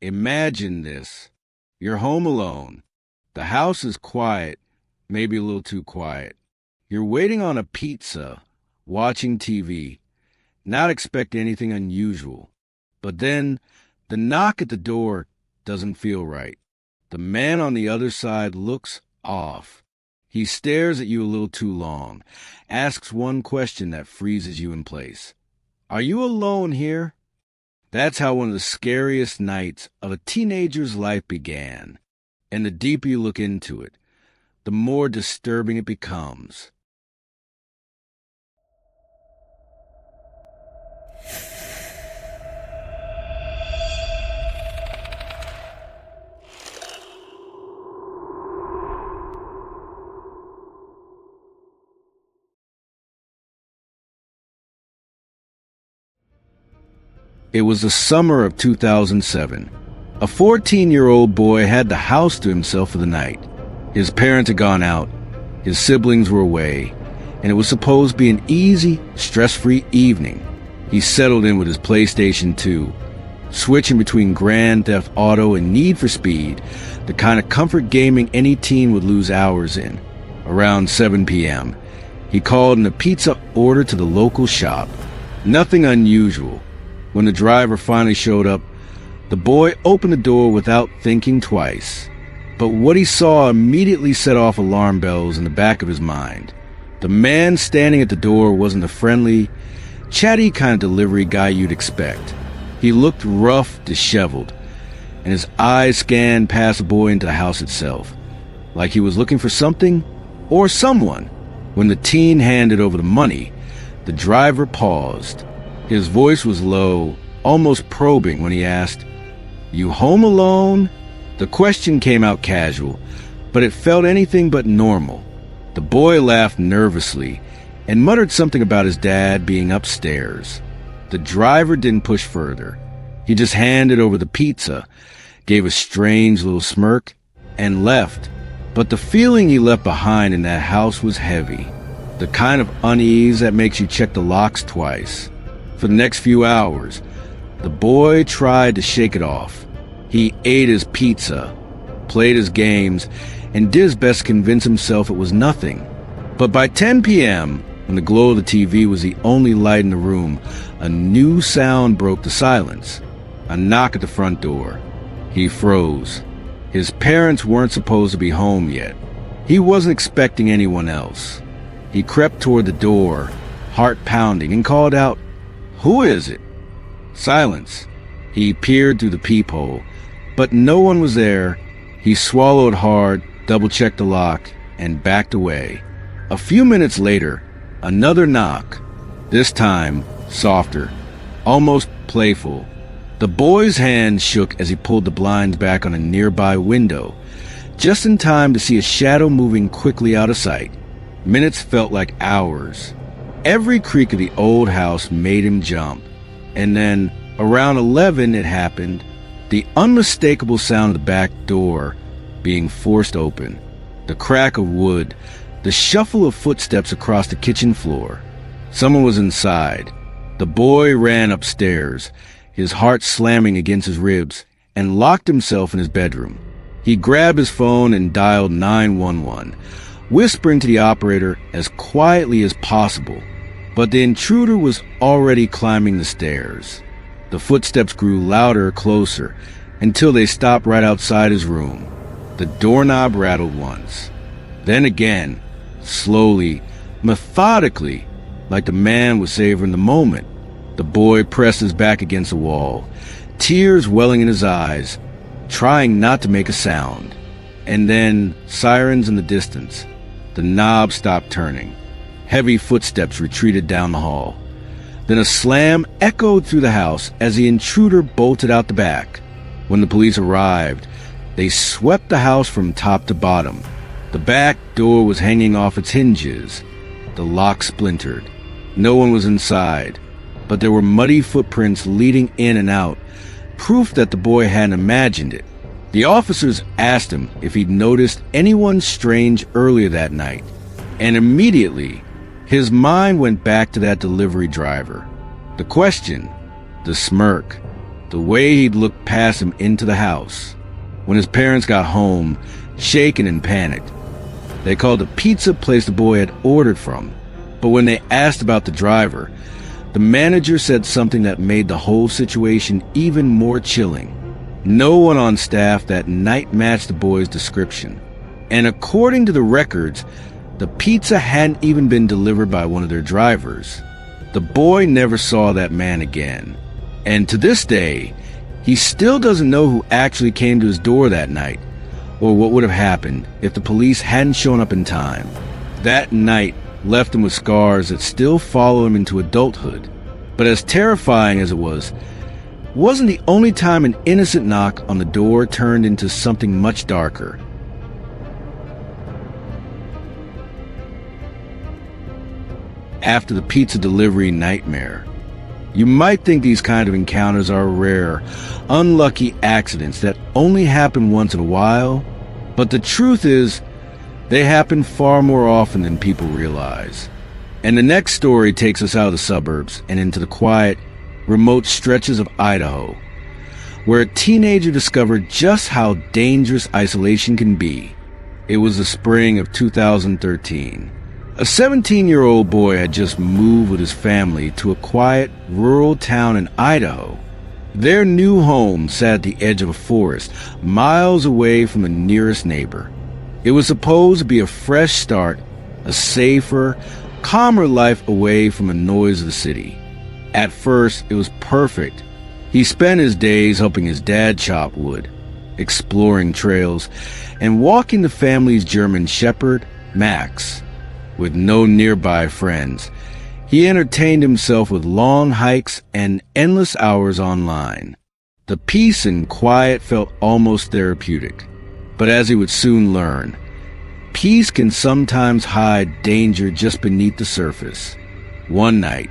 Imagine this. You're home alone. The house is quiet, maybe a little too quiet. You're waiting on a pizza, watching TV, not expecting anything unusual. But then the knock at the door doesn't feel right. The man on the other side looks off. He stares at you a little too long, asks one question that freezes you in place. Are you alone here? That's how one of the scariest nights of a teenager's life began. And the deeper you look into it, the more disturbing it becomes. It was the summer of 2007. A 14-year-old boy had the house to himself for the night. His parents had gone out, his siblings were away, and it was supposed to be an easy, stress-free evening. He settled in with his PlayStation 2, switching between Grand Theft Auto and Need for Speed, the kind of comfort gaming any teen would lose hours in. Around 7 p.m., he called in a pizza order to the local shop. Nothing unusual. When the driver finally showed up, the boy opened the door without thinking twice. But what he saw immediately set off alarm bells in the back of his mind. The man standing at the door wasn't the friendly, chatty kind of delivery guy you'd expect. He looked rough, disheveled, and his eyes scanned past the boy into the house itself, like he was looking for something or someone. When the teen handed over the money, the driver paused. His voice was low, almost probing when he asked, "You home alone?" The question came out casual, but it felt anything but normal. The boy laughed nervously and muttered something about his dad being upstairs. The driver didn't push further. He just handed over the pizza, gave a strange little smirk, and left. But the feeling he left behind in that house was heavy, the kind of unease that makes you check the locks twice. For the next few hours, the boy tried to shake it off. He ate his pizza, played his games, and did his best to convince himself it was nothing. But by 10 p.m., when the glow of the TV was the only light in the room, a new sound broke the silence. A knock at the front door. He froze. His parents weren't supposed to be home yet. He wasn't expecting anyone else. He crept toward the door, heart pounding, and called out, "Who is it?" Silence. He peered through the peephole, but no one was there. He swallowed hard, double-checked the lock, and backed away. A few minutes later, another knock. This time, softer, almost playful. The boy's hand shook as he pulled the blinds back on a nearby window, just in time to see a shadow moving quickly out of sight. Minutes felt like hours. Every creak of the old house made him jump. And then, around 11, it happened. The unmistakable sound of the back door being forced open. The crack of wood. The shuffle of footsteps across the kitchen floor. Someone was inside. The boy ran upstairs, his heart slamming against his ribs, and locked himself in his bedroom. He grabbed his phone and dialed 911, whispering to the operator as quietly as possible. But the intruder was already climbing the stairs. The footsteps grew louder, closer, until they stopped right outside his room. The doorknob rattled once. Then again, slowly, methodically, like the man was savoring the moment. The boy pressed his back against the wall, tears welling in his eyes, trying not to make a sound. And then, sirens in the distance. The knob stopped turning. Heavy footsteps retreated down the hall. Then a slam echoed through the house as the intruder bolted out the back. When the police arrived, they swept the house from top to bottom. The back door was hanging off its hinges. The lock splintered. No one was inside, but there were muddy footprints leading in and out, proof that the boy hadn't imagined it. The officers asked him if he'd noticed anyone strange earlier that night, and immediately, his mind went back to that delivery driver. The question, the smirk, The way he'd looked past him into the house. When his parents got home, shaken and panicked, they called the pizza place the boy had ordered from. But when they asked about the driver, the manager said something that made the whole situation even more chilling. No one on staff that night matched the boy's description. And according to the records, the pizza hadn't even been delivered by one of their drivers. The boy never saw that man again. And to this day, he still doesn't know who actually came to his door that night, or what would have happened if the police hadn't shown up in time. That night left him with scars that still follow him into adulthood. But as terrifying as it wasn't the only time an innocent knock on the door turned into something much darker. After the pizza delivery nightmare, you might think these kind of encounters are rare, unlucky accidents that only happen once in a while, but the truth is, they happen far more often than people realize. And the next story takes us out of the suburbs and into the quiet, remote stretches of Idaho, where a teenager discovered just how dangerous isolation can be. It was the spring of 2013. A 17-year-old boy had just moved with his family to a quiet, rural town in Idaho. Their new home sat at the edge of a forest, miles away from the nearest neighbor. It was supposed to be a fresh start, a safer, calmer life away from the noise of the city. At first, it was perfect. He spent his days helping his dad chop wood, exploring trails, and walking the family's German shepherd, Max. With no nearby friends, he entertained himself with long hikes and endless hours online. The peace and quiet felt almost therapeutic. But as he would soon learn, peace can sometimes hide danger just beneath the surface. One night,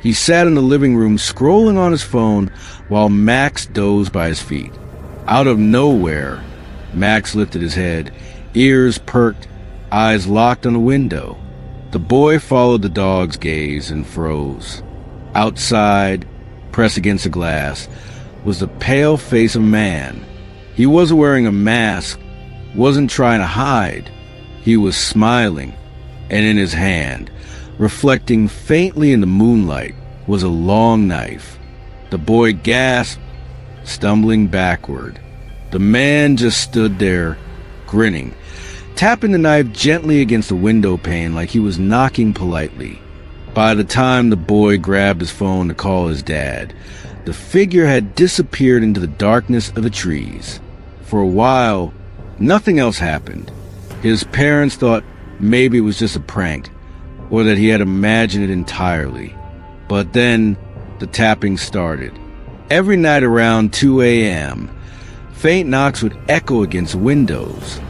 he sat in the living room scrolling on his phone while Max dozed by his feet. Out of nowhere, Max lifted his head, ears perked, eyes locked on the window. The boy followed the dog's gaze and froze. Outside, pressed against the glass, was the pale face of a man. He wasn't wearing a mask, wasn't trying to hide. He was smiling, and in his hand, reflecting faintly in the moonlight, was a long knife. The boy gasped, stumbling backward. The man just stood there, grinning, tapping the knife gently against the window pane like he was knocking politely. By the time the boy grabbed his phone to call his dad, the figure had disappeared into the darkness of the trees. For a while, nothing else happened. His parents thought maybe it was just a prank, or that he had imagined it entirely. But then, the tapping started. Every night around 2 a.m., faint knocks would echo against windows.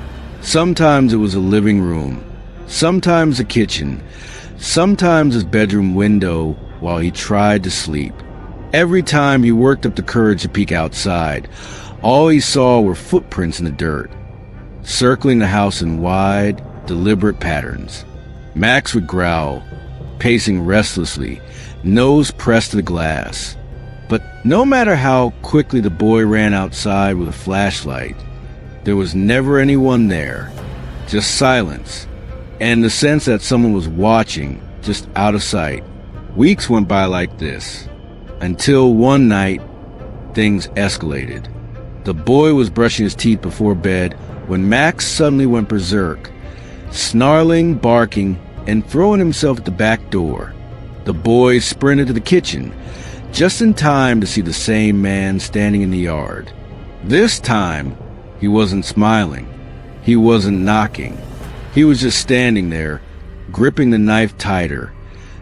Sometimes it was a living room, sometimes a kitchen, sometimes his bedroom window while he tried to sleep. Every time he worked up the courage to peek outside, all he saw were footprints in the dirt, circling the house in wide, deliberate patterns. Max would growl, pacing restlessly, nose pressed to the glass. But no matter how quickly the boy ran outside with a flashlight, there was never anyone there, just silence, and the sense that someone was watching, just out of sight. Weeks went by like this, until one night, things escalated. The boy was brushing his teeth before bed when Max suddenly went berserk, snarling, barking, and throwing himself at the back door. The boy sprinted to the kitchen, just in time to see the same man standing in the yard. This time, he wasn't smiling. He wasn't knocking. He was just standing there, gripping the knife tighter,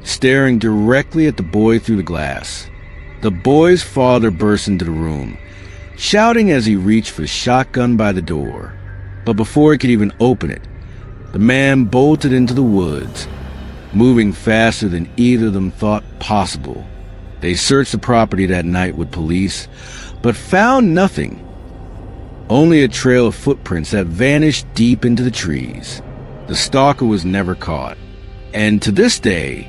staring directly at the boy through the glass. The boy's father burst into the room, shouting as he reached for the shotgun by the door. But before he could even open it, the man bolted into the woods, moving faster than either of them thought possible. They searched the property that night with police, but found nothing. Only a trail of footprints that vanished deep into the trees. The stalker was never caught. And to this day,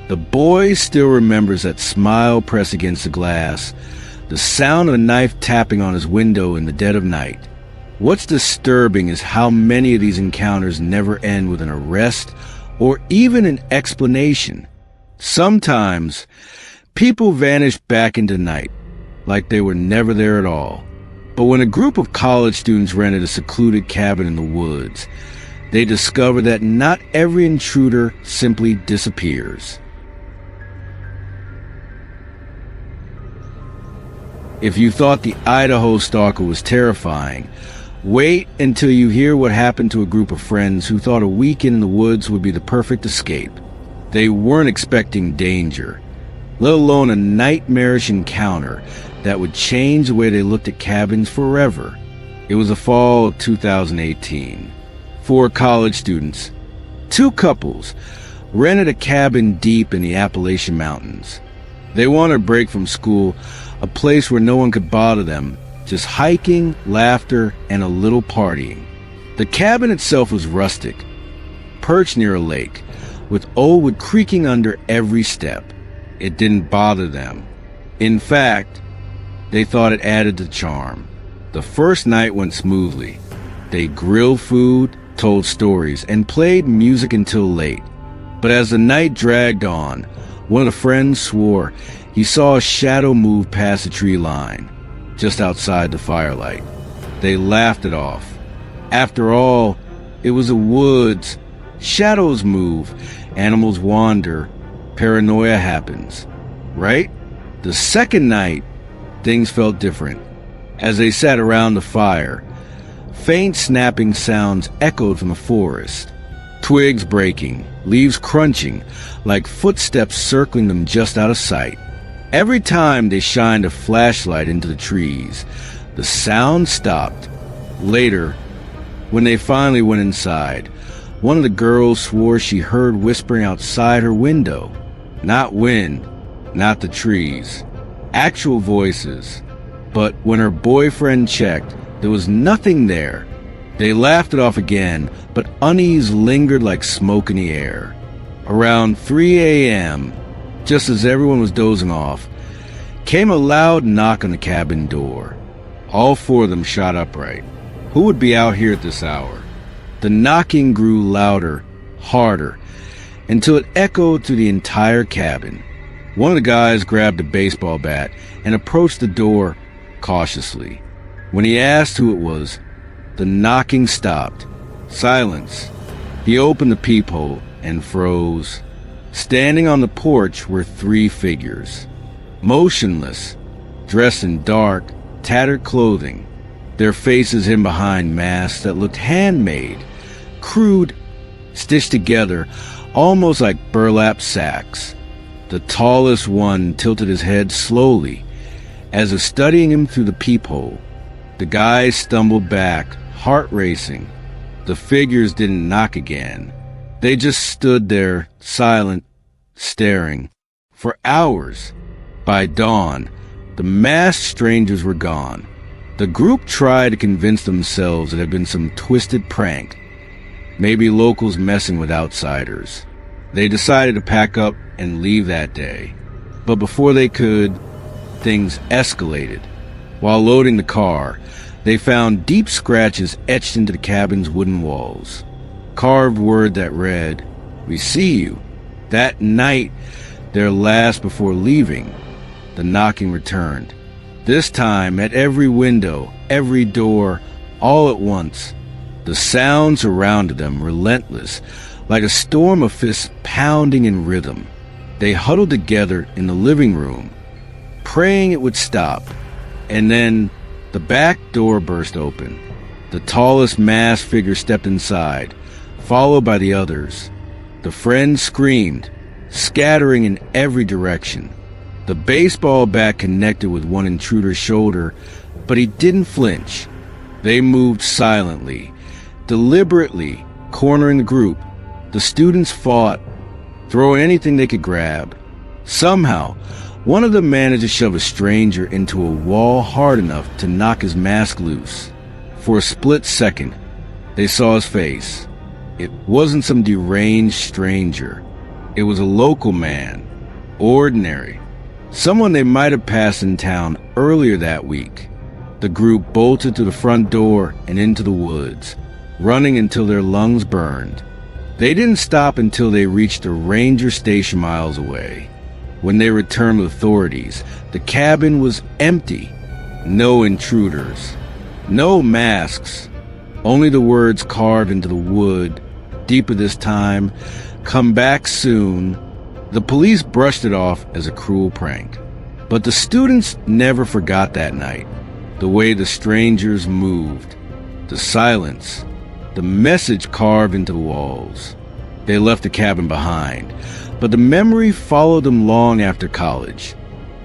the boy still remembers that smile pressed against the glass, the sound of a knife tapping on his window in the dead of night. What's disturbing is how many of these encounters never end with an arrest or even an explanation. Sometimes, people vanish back into night, like they were never there at all. But when a group of college students rented a secluded cabin in the woods, they discover that not every intruder simply disappears. If you thought the Idaho stalker was terrifying, wait until you hear what happened to a group of friends who thought a weekend in the woods would be the perfect escape. They weren't expecting danger, let alone a nightmarish encounter that would change the way they looked at cabins forever. It was the fall of 2018. 4 college students, 2 couples, rented a cabin deep in the Appalachian Mountains. They wanted a break from school, a place where no one could bother them, just hiking, laughter, and a little partying. The cabin itself was rustic, perched near a lake, with old wood creaking under every step. It didn't bother them. In fact, they thought it added to the charm. The first night went smoothly. They grilled food, told stories, and played music until late. But as the night dragged on, one of the friends swore he saw a shadow move past the tree line, just outside the firelight. They laughed it off. After all, it was the woods. Shadows move, animals wander, paranoia happens, right? The second night, things felt different. As they sat around the fire, faint snapping sounds echoed from the forest. Twigs breaking, leaves crunching, like footsteps circling them just out of sight. Every time they shined a flashlight into the trees, the sound stopped. Later, when they finally went inside, one of the girls swore she heard whispering outside her window. Not wind, not the trees. Actual voices. But when her boyfriend checked, there was nothing there. They laughed it off again, but unease lingered like smoke in the air. Around 3 a.m., just as everyone was dozing off, came a loud knock on the cabin door. All 4 of them shot upright. Who would be out here at this hour? The knocking grew louder, harder, until it echoed through the entire cabin. One of the guys grabbed a baseball bat and approached the door cautiously. When he asked who it was, the knocking stopped. Silence. He opened the peephole and froze. Standing on the porch were 3 figures. Motionless, dressed in dark, tattered clothing. Their faces hidden behind masks that looked handmade, crude, stitched together, almost like burlap sacks. The tallest one tilted his head slowly, as if studying him through the peephole. The guys stumbled back, heart racing. The figures didn't knock again. They just stood there, silent, staring, for hours. By dawn, the masked strangers were gone. The group tried to convince themselves it had been some twisted prank, maybe locals messing with outsiders. They decided to pack up and leave that day. But before they could, things escalated. While loading the car, they found deep scratches etched into the cabin's wooden walls. Carved word that read, "We see you." That night, their last before leaving, the knocking returned. This time at every window, every door, all at once. The sound surrounded them, relentless, like a storm of fists pounding in rhythm. They huddled together in the living room, praying it would stop. And then the back door burst open. The tallest masked figure stepped inside, followed by the others. The friends screamed, scattering in every direction. The baseball bat connected with one intruder's shoulder, but he didn't flinch. They moved silently, deliberately, cornering the group. The students fought, throwing anything they could grab. Somehow, one of them managed to shove a stranger into a wall hard enough to knock his mask loose. For a split second, they saw his face. It wasn't some deranged stranger. It was a local man, ordinary, someone they might have passed in town earlier that week. The group bolted to the front door and into the woods, running until their lungs burned. They didn't stop until they reached a ranger station miles away. When they returned with authorities, the cabin was empty. No intruders, no masks, only the words carved into the wood, deeper this time, "Come back soon." The police brushed it off as a cruel prank. But the students never forgot that night. The way the strangers moved, the silence, the message carved into the walls. They left the cabin behind, but the memory followed them long after college.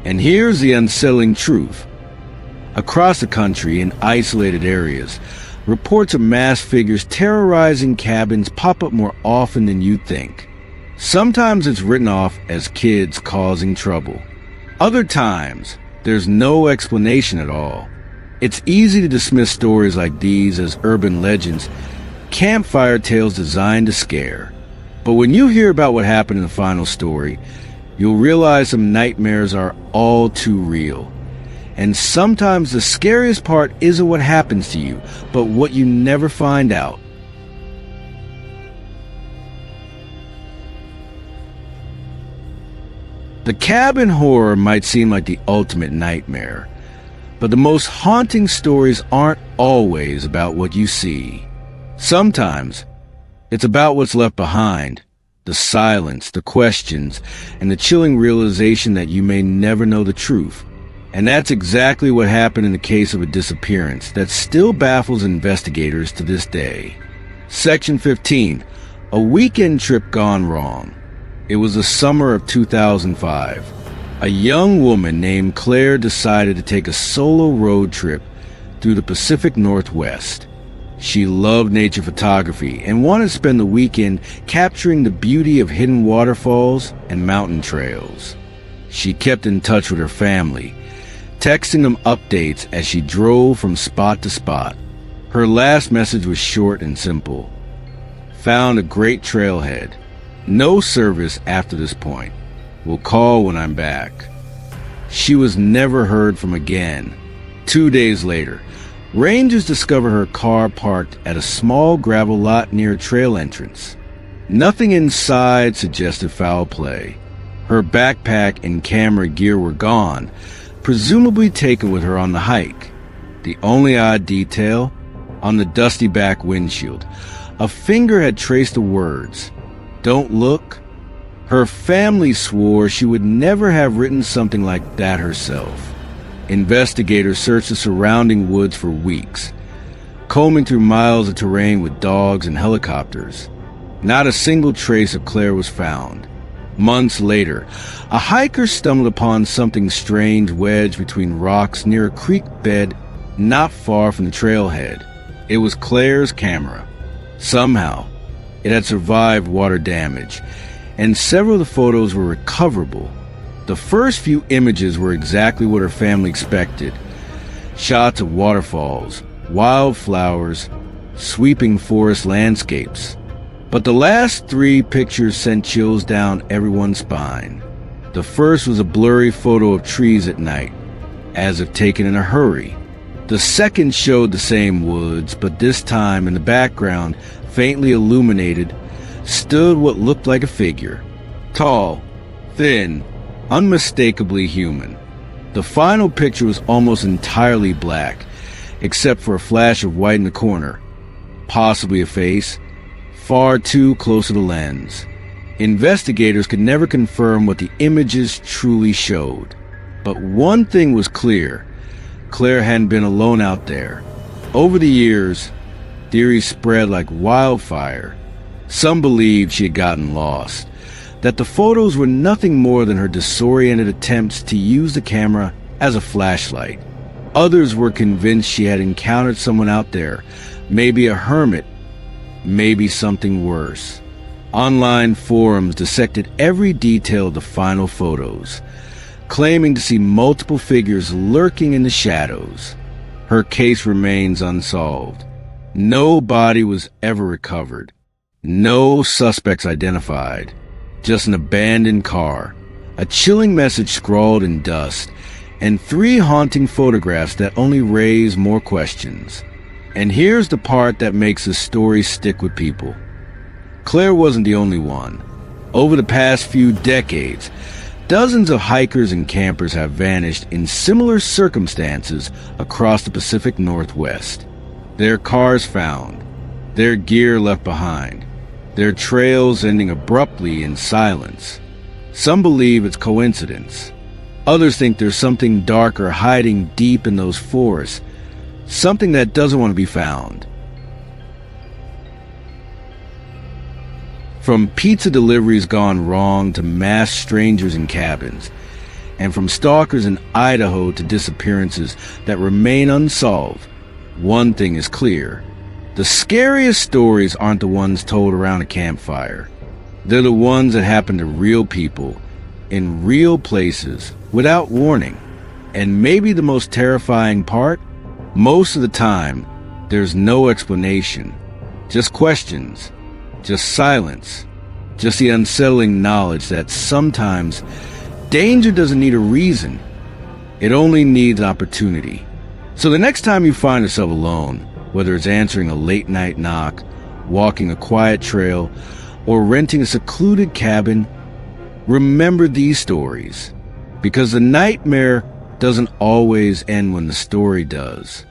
And here's the unsettling truth. Across the country, in isolated areas, reports of masked figures terrorizing cabins pop up more often than you'd think. Sometimes it's written off as kids causing trouble. Other times, there's no explanation at all. It's easy to dismiss stories like these as urban legends, campfire tales designed to scare. But when you hear about what happened in the final story, you'll realize some nightmares are all too real. And sometimes the scariest part isn't what happens to you, but what you never find out. The cabin horror might seem like the ultimate nightmare, but the most haunting stories aren't always about what you see. Sometimes it's about what's left behind, the silence, the questions, and the chilling realization that you may never know the truth. And that's exactly what happened in the case of a disappearance that still baffles investigators to this day. Section 15. A weekend trip gone wrong. It was the summer of 2005. A young woman named Claire decided to take a solo road trip through the Pacific Northwest. She loved nature photography and wanted to spend the weekend capturing the beauty of hidden waterfalls and mountain trails. She kept in touch with her family, texting them updates as she drove from spot to spot. Her last message was short and simple. Found a great trailhead. No service after this point. Will call when I'm back. She was never heard from again. 2 days later, rangers discovered her car parked at a small gravel lot near a trail entrance. Nothing inside suggested foul play. Her backpack and camera gear were gone, presumably taken with her on the hike. The only odd detail? On the dusty back windshield, a finger had traced the words, "Don't look." Her family swore she would never have written something like that herself. Investigators searched the surrounding woods for weeks, combing through miles of terrain with dogs and helicopters. Not a single trace of Claire was found. Months later, a hiker stumbled upon something strange wedged between rocks near a creek bed not far from the trailhead. It was Claire's camera. Somehow, it had survived water damage, and several of the photos were recoverable. The first few images were exactly what her family expected. Shots of waterfalls, wildflowers, sweeping forest landscapes. But the last 3 pictures sent chills down everyone's spine. The first was a blurry photo of trees at night, as if taken in a hurry. The second showed the same woods, but this time in the background, faintly illuminated, stood what looked like a figure. Tall, thin, unmistakably human. The final picture was almost entirely black, except for a flash of white in the corner. Possibly a face, far too close to the lens. Investigators could never confirm what the images truly showed. But one thing was clear. Claire hadn't been alone out there. Over the years, theories spread like wildfire. Some believed she had gotten lost, that the photos were nothing more than her disoriented attempts to use the camera as a flashlight. Others were convinced she had encountered someone out there, maybe a hermit, maybe something worse. Online forums dissected every detail of the final photos, claiming to see multiple figures lurking in the shadows. Her case remains unsolved. No body was ever recovered. No suspects identified. Just an abandoned car, a chilling message scrawled in dust, and 3 haunting photographs that only raise more questions. And here's the part that makes this story stick with people. Claire wasn't the only one. Over the past few decades, dozens of hikers and campers have vanished in similar circumstances across the Pacific Northwest. Their cars found, their gear left behind, their trails ending abruptly in silence. Some believe it's coincidence. Others think there's something darker hiding deep in those forests, something that doesn't want to be found. From pizza deliveries gone wrong to mass strangers in cabins, and from stalkers in Idaho to disappearances that remain unsolved, one thing is clear. The scariest stories aren't the ones told around a campfire. They're the ones that happen to real people, in real places, without warning. And maybe the most terrifying part? Most of the time, there's no explanation. Just questions. Just silence. Just the unsettling knowledge that sometimes danger doesn't need a reason. It only needs opportunity. So the next time you find yourself alone, whether it's answering a late-night knock, walking a quiet trail, or renting a secluded cabin, remember these stories. Because the nightmare doesn't always end when the story does.